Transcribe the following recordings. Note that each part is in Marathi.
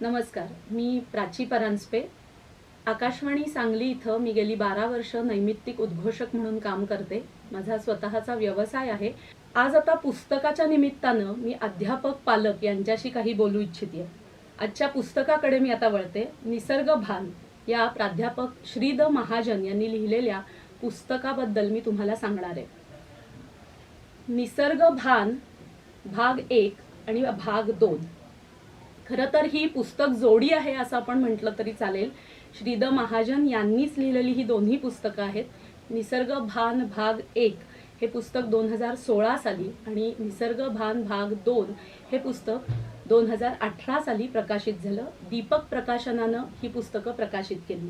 नमस्कार, मी प्राची परांजपे. आकाशवाणी सांगली इथं मी गेली 12 वर्ष नैमित्तिक उद्घोषक म्हणून काम करते. माझा स्वतःचा व्यवसाय आहे. आज आता पुस्तकाच्या निमित्तानं मी अध्यापक पालक यांच्याशी काही बोलू इच्छिते. आजच्या पुस्तकाकडे मी आता वळते. निसर्ग भान या प्राध्यापक श्रीद महाजन यांनी लिहिलेल्या पुस्तकाबद्दल मी तुम्हाला सांगणार आहे. निसर्ग भान भाग 1 आणि भाग 2. खरं तर ही पुस्तक जोडी आहे असं आपण म्हटलं तरी चालेल. श्रीद महाजन यांनीच लिहिलेली ही दोन्ही पुस्तकं आहेत. निसर्ग भान भाग 1 हे पुस्तक 2016 साली आणि निसर्ग भान भाग 2 हे पुस्तक 2018 साली प्रकाशित झालं. दीपक प्रकाशनानं ही पुस्तकं प्रकाशित केली.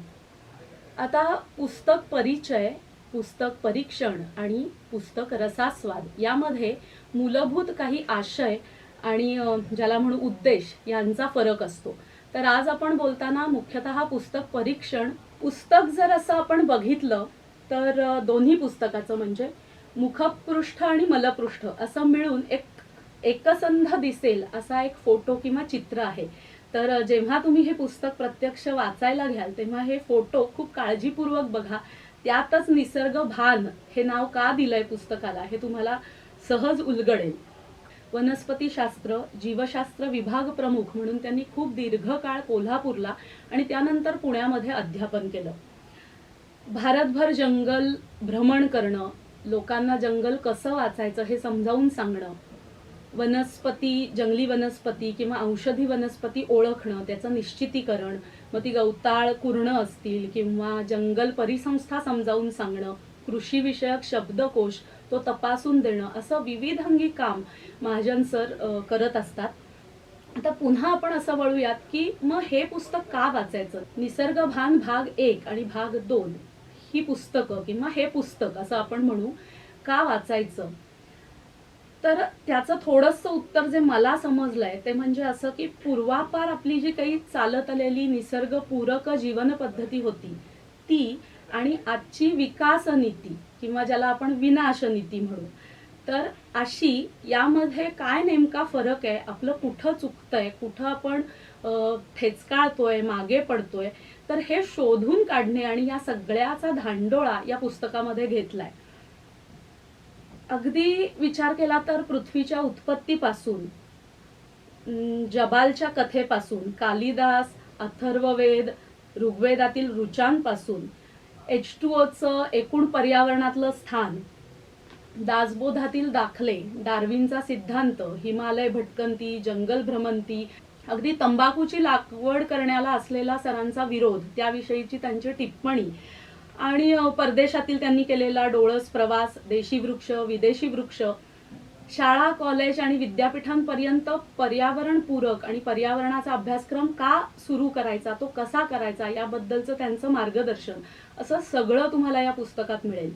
आता पुस्तक परिचय, पुस्तक परीक्षण आणि पुस्तक रसास्वाद यामध्ये मूलभूत काही आशय आणि ज्याला म्हणू उद्देश यांचा फरक असतो. तर आज आपण बोलताना मुख्यतः पुस्तक परीक्षण. पुस्तक जर असं आपण बघितलं तर दोन्ही पुस्तकाचं म्हणजे मुखपृष्ठ आणि मलपृष्ठ असं मिळून एकसंध दिसेल असा एक फोटो किंवा चित्र आहे. तर जेव्हा तुम्ही हे पुस्तक प्रत्यक्ष वाचायला घ्याल तेव्हा हे फोटो खूप काळजीपूर्वक बघा. त्यातच निसर्ग भान हे नाव का दिलंय पुस्तकाला हे तुम्हाला सहज उलगडेल. वनस्पतीशास्त्र जीवशास्त्र विभाग प्रमुख म्हणून त्यांनी खूप दीर्घकाळ कोल्हापूरला आणि त्यानंतर पुण्यामध्ये अध्यापन केलं. भारतभर जंगल भ्रमण करणं, लोकांना जंगल कसं वाचायचं हे समजावून सांगणं, वनस्पती, जंगली वनस्पती किंवा औषधी वनस्पती ओळखणं, त्याचं निश्चितीकरण, मग ती गवताळ कुरणं असतील किंवा जंगल परिसंस्था समजावून सांगणं, कृषी विषयक शब्दकोश तो तपासून देणं, असं विविधंगी काम महाजन सर करत असतात. आता पुन्हा आपण असं वळूयात की मग हे पुस्तक का वाचायचं. निसर्ग भान भाग 1 आणि भाग 2 ही पुस्तकं किंवा हे पुस्तक असं आपण म्हणू का वाचायचं. तर त्याचं थोडंसं उत्तर जे मला समजलंय ते म्हणजे असं की पूर्वापार आपली जी काही चालत आलेली निसर्गपूरक जीवन पद्धती होती ती आणि आजची विकास नीती किंवा ज्याला आपण विनाश नीती म्हणू, तर अशी यामध्ये काय नेमका फरक आहे, आपलं कुठं चुकतंय, कुठं आपण ठेचकाळतोय, मागे पडतोय, तर हे शोधून काढणे आणि या सगळ्याचा धांडोळा या पुस्तकामध्ये घेतलाय. अगदी विचार केला तर पृथ्वीच्या उत्पत्तीपासून, जबालच्या कथेपासून, कालिदास, अथर्ववेद, ऋग्वेदातील ऋचांपासून, H2Oचं एकूण पर्यावरणातलं स्थान, दासबोधातील दाखले, डार्विनचा सिद्धांत, हिमालय भटकंती, जंगल भ्रमंती, अगदी तंबाखूची लागवड करण्याला असलेला सरांचा विरोध, त्याविषयीची त्यांची टिप्पणी आणि परदेशातील त्यांनी केलेला डोळस प्रवास, देशी वृक्ष, विदेशी वृक्ष, शाळा, कॉलेज आणि विद्यापीठांपर्यंत पर्यावरणपूरक आणि पर्यावरणाचा अभ्यासक्रम का सुरू करायचा, तो कसा करायचा याबद्दलचं त्यांचं मार्गदर्शन, असं सगळं तुम्हाला या पुस्तकात मिळेल.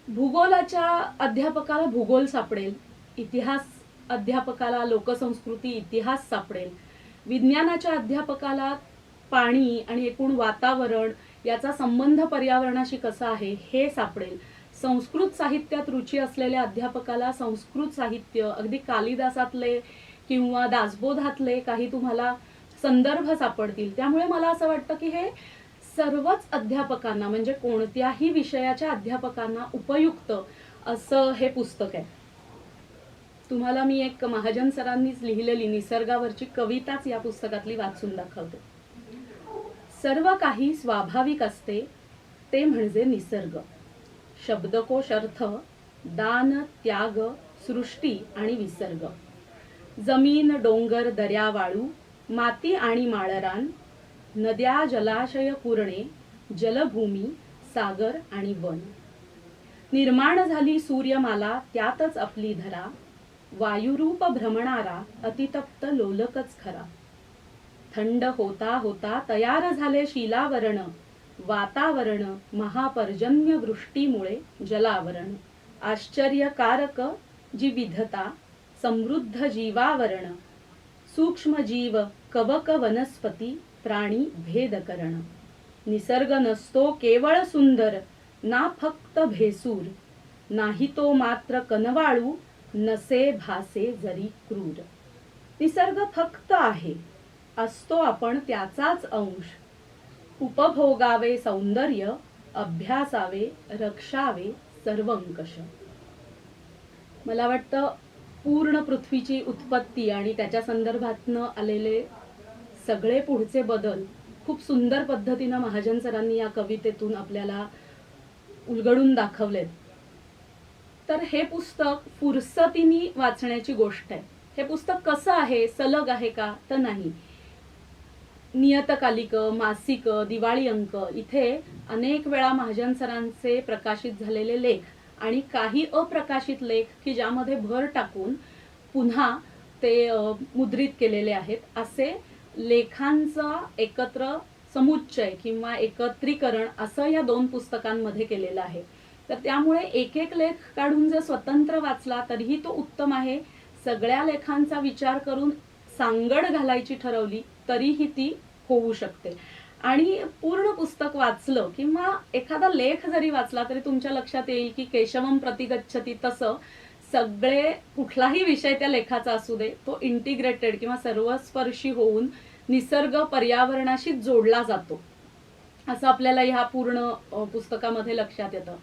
भूगोलाच्या अध्यापकाला भूगोल सापडेल, इतिहास अध्यापकाला लोकसंस्कृती इतिहास सापडेल, विज्ञानाच्या अध्यापकाला पाणी आणि एकूण वातावरण याचा संबंध पर्यावरणाशी कसा आहे हे सापडेल. संस्कृत साहित्यात रुची असलेल्या अध्यापकाला संस्कृत साहित्य, अगदी कालिदासातले किंवा दासबोधातले काही तुम्हाला संदर्भ सापडतील. त्यामुळे मला असं वाटतं की हे सर्वच अध्यापकांना म्हणजे कोणत्याही विषयाच्या अध्यापकांना उपयुक्त असं हे पुस्तक आहे. तुम्हाला मी एक महाजन सरांनीच लिहिलेली निसर्गावरची कविताच या पुस्तकातली वाचून दाखवते. सर्व काही स्वाभाविक असते ते म्हणजे निसर्ग. शब्दकोश अर्थ, दान, त्याग, सृष्टी आणि विसर्ग. जमीन, डोंगर, दर्या, वाळू, माती आणि माळरान, नद्या, जलाशय, कुरणे, जलभूमी, सागर आणि वन. निर्माण झाली सूर्यमाला त्यातच आपली धरा, वायुरूप भ्रमणारा अतितप्त लोलकच खरा. थंड होता होता तयार झाले शिलावरण, वातावरण महापर्जन्य वृष्टीमुळे जलावरण. आश्चर्यकारक जी विधता, समृद्ध जीवावरण, सूक्ष्म जीव, कवक वनस्पती, प्राणी भेदकरण. निसर्ग नसतो केवळ सुंदर, ना फक्त भेसूर, नाही तो मात्र कनवाळू, नसे भासे जरी क्रूर. निसर्ग फक्त आहे, असतो आपण त्याचाच अंश. उपभोगावे सौंदर्य, अभ्यासावे रक्षावे सर्वंकष. मला वाटतं पूर्ण पृथ्वीची उत्पत्ती आणि त्याच्या संदर्भातनं आलेले सगळे पुढचे बदल खूप सुंदर पद्धतीनं महाजन सरांनी या कवितेतून आपल्याला उलगडून दाखवलेत. तर हे पुस्तक फुरसतीने वाचण्याची गोष्ट आहे. हे पुस्तक कसं आहे, सलग आहे का, तर नाही. नियतकालिक, मासिक, दिवाळी अंक इथे अनेक वेळा महाजन सरांचे प्रकाशित झालेले लेख आणि काही अप्रकाशित लेख की ज्यामध्ये भर टाकून पुन्हा ते मुद्रित केलेले आहेत. असे लेखांचा एकत्र समुच्चय किंवा एकत्रीकरण असं या 2 पुस्तकांमध्ये केलेलं आहे. तर त्यामुळे एक एक लेख काढून जर स्वतंत्र वाचला तरीही तो उत्तम आहे. सगळ्या लेखांचा विचार करून सांगड घालायची ठरवली तरीही ती होऊ शकते. आणि पूर्ण पुस्तक वाचलं किंवा एखादा लेख जरी वाचला तरी तुमच्या लक्षात येईल की केशवम प्रतिगच्छती, तसं सगळे कुठलाही विषय त्या लेखाचा असू दे तो इंटिग्रेटेड किंवा सर्वस्पर्शी होऊन निसर्ग पर्यावरणाशी जोडला जातो असं आपल्याला ह्या पूर्ण पुस्तकामध्ये लक्षात येतं.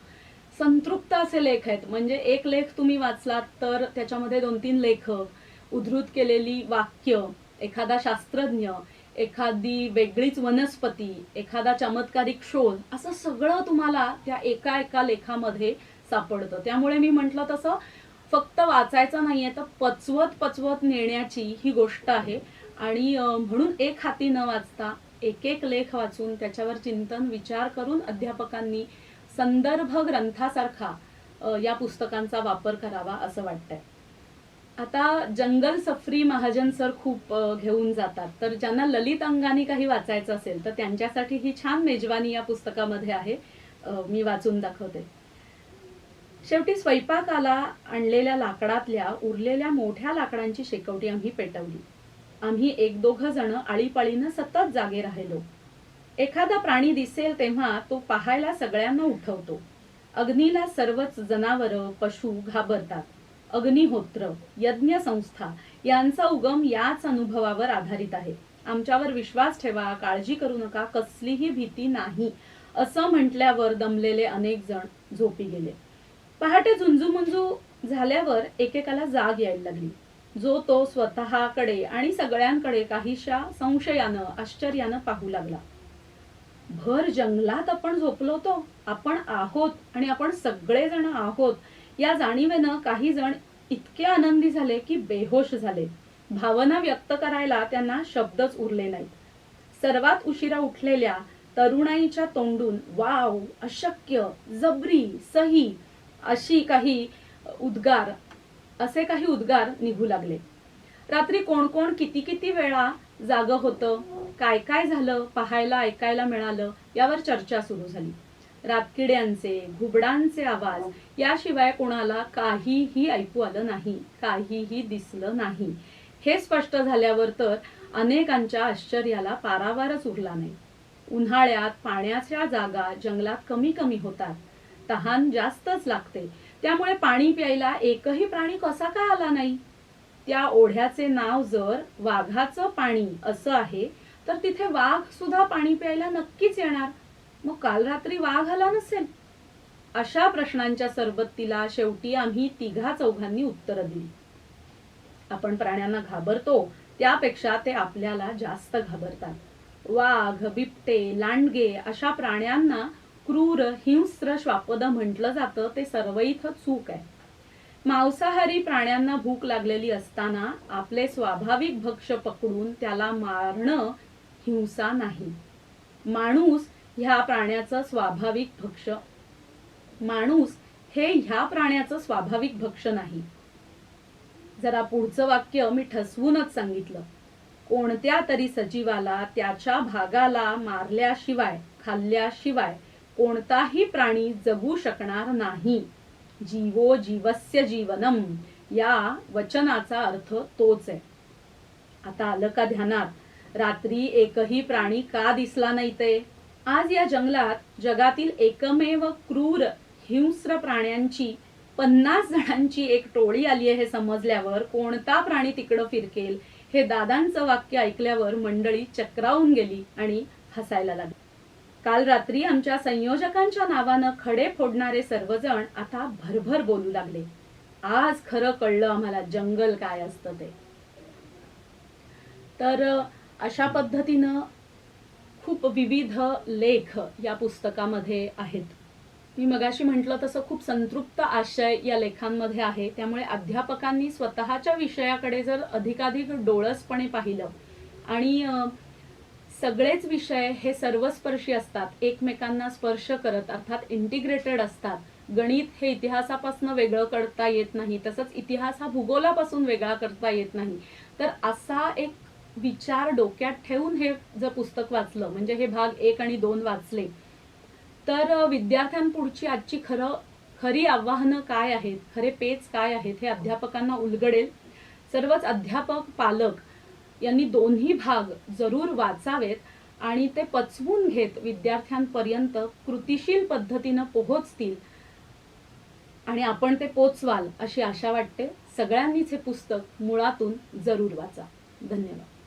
संतृप्त असे लेख आहेत. म्हणजे एक लेख तुम्ही वाचलात तर त्याच्यामध्ये 2-3 लेखक, उद्धृत केलेली वाक्य, एखादा शास्त्रज्ञ, एखादी वेगळीच वनस्पती, एखादा चमत्कारिक शोध, असं सगळं तुम्हाला त्या एका लेखामध्ये सापडतं. त्यामुळे मी म्हटलं तसं फक्त वाचायचं नाहीये तर पचवत नेण्याची ही गोष्ट आहे. आणि म्हणून एक हाती न वाचता एक एक लेख वाचून त्याच्यावर चिंतन विचार करून अध्यापकांनी संदर्भ ग्रंथासारखा या पुस्तकांचा वापर करावा असं वाटतंय. आता जंगल सफरी महाजन सर खूप घेऊन जातात. तर ज्यांना ललित अंगाने काही वाचायचं असेल तर त्यांच्यासाठी ही छान मेजवानी या पुस्तकामध्ये आहे. मी वाचून दाखवते. शेवटी स्वयंपाकाला आणलेल्या लाकडातल्या उरलेल्या मोठ्या लाकडांची शेकवटी आम्ही पेटवली. आम्ही 1-2 जण आळीपाळीनं सतत जागे राहिलो. एखादा प्राणी दिसेल तेव्हा तो पाहायला सगळ्यांना उठवतो. अग्नीला सर्वच जनावरं, पशु घाबरतात. अग्निहोत्र, यज्ञ संस्था यांचा उगम याच अनुभवावर आधारित आहे. आमच्यावर विश्वास ठेवा, काळजी करू नका, कसलीही भीती नाही असं म्हटल्यावर दमलेले अनेक जण झोपी गेले. पहाटे झुंजूमुंजू झाल्यावर एकेकाला जाग यायला लागली. जो तो स्वतःकडे आणि सगळ्यांकडे काहीशा संशयानं, आश्चर्यानं पाहू लागला. भर जंगलात आपण झोपलो होतो, आपण आहोत आणि आपण सगळेजण आहोत या जाणीवेनं काही जण इतके आनंदी झाले की बेहोश झाले. भावना व्यक्त करायला त्यांना शब्दच उरले नाहीत. सर्वात उशिरा उठलेल्या तरुणाईच्या तोंडून वाव, अशक्य, जबरी, सही असे काही उद्गार निघू लागले. रात्री कोण कोण किती वेळा जाग होतं, काय काय झालं पाहायला ऐकायला मिळालं यावर चर्चा सुरू झाली. रातकिड्यांचे, घुबडांचे आवाज याशिवाय कोणाला काहीही ऐकू आलं नाही, काहीही दिसलं नाही. हे स्पष्ट झाल्यावर तर अनेकांच्या आश्चर्याला पारावारच उरला नाही. उन्हाळ्यात पाण्याच्या जागा जंगलात कमी होतात. तहान जास्तच लागते. त्यामुळे पाणी प्यायला एकही प्राणी कसा काय आला नाही. त्या ओढ्याचे नाव जर वाघाचं पाणी असं आहे तर तिथे वाघ सुद्धा पाणी प्यायला नक्कीच येणार. मग काल रात्री वाघ आला नसेल. अशा प्रश्नांच्या सरबत्तीला शेवटी आम्ही 3-4 उत्तरं दिली. आपण प्राण्यांना घाबरतो त्यापेक्षा ते आपल्याला जास्त घाबरतात. वाघ, बिबटे, लांडगे अशा प्राण्यांना क्रूर, हिंस्र श्वापद म्हटलं जातं ते सर्वैथ चूक आहे. मांसाहारी प्राण्यांना भूक लागलेली असताना आपले स्वाभाविक भक्ष्य पकडून त्याला मारणं हिंसा नाही. माणूस हे ह्या प्राण्याचं स्वाभाविक भक्ष्य नाही. जरा पुढचं वाक्य मी ठसवूनच सांगितलं. कोणत्या तरी सजीवाला त्याच्या भागाला मारल्याशिवाय, खाल्ल्याशिवाय कोणताही प्राणी जगू शकणार नाही. जीवो जीवस्य जीवनम या वचनाचा अर्थ तोच आहे. आता आलं का ध्यानात? रात्री एकही प्राणी का दिसला नाही ते? आज या जंगलात जगातील एकमेव क्रूर हिंस्र प्राण्यांची 50 जणांची एक टोळी आली आहे हे समजल्यावर कोणता प्राणी तिकडं फिरकेल हे दादांचं वाक्य ऐकल्यावर मंडळी चक्रावून गेली आणि हसायला लागली. काल रात्री आमच्या संयोजकांच्या नावानं खडे फोडणारे सर्वजण आता भरभर बोलू लागले. आज खरं कळलं आम्हाला जंगल काय असतं ते. तर अशा पद्धतीनं खूप विविध लेख या पुस्तकामध्ये आहेत. मी मगाशी म्हटलं तसं खूप संतृप्त आशय या लेखांमध्ये आहे. त्यामुळे अध्यापकांनी स्वतःच्या विषयाकडे जर अधिकाधिक डोळसपणे पाहिलं आणि सगळेच विषय हे सर्वस्पर्शी असतात, एकमेकांना स्पर्श करत अर्थात इंटिग्रेटेड असतात. गणित हे इतिहासापासून वेगळं करता येत नाही, तसंच इतिहास हा भूगोलापासून वेगळा करता येत नाही. तर असा एक विचार डोक्यात ठेवून हे जर पुस्तक वाचलं, म्हणजे हे भाग 1 आणि 2 वाचले, तर विद्यार्थ्यांपुढची आजची खरी आव्हानं काय आहेत, खरे पेच काय आहेत हे अध्यापकांना उलगडेल. सर्वच अध्यापक पालक यांनी दोन्ही भाग जरूर वाचावेत आणि ते पचवून घेत विद्यार्थ्यांपर्यंत कृतिशील पद्धतीनं पोहोचतील आणि आपण ते पोचवाल अशी आशा वाटते. सगळ्यांनीच हे पुस्तक मुळातून जरूर वाचा. धन्यवाद.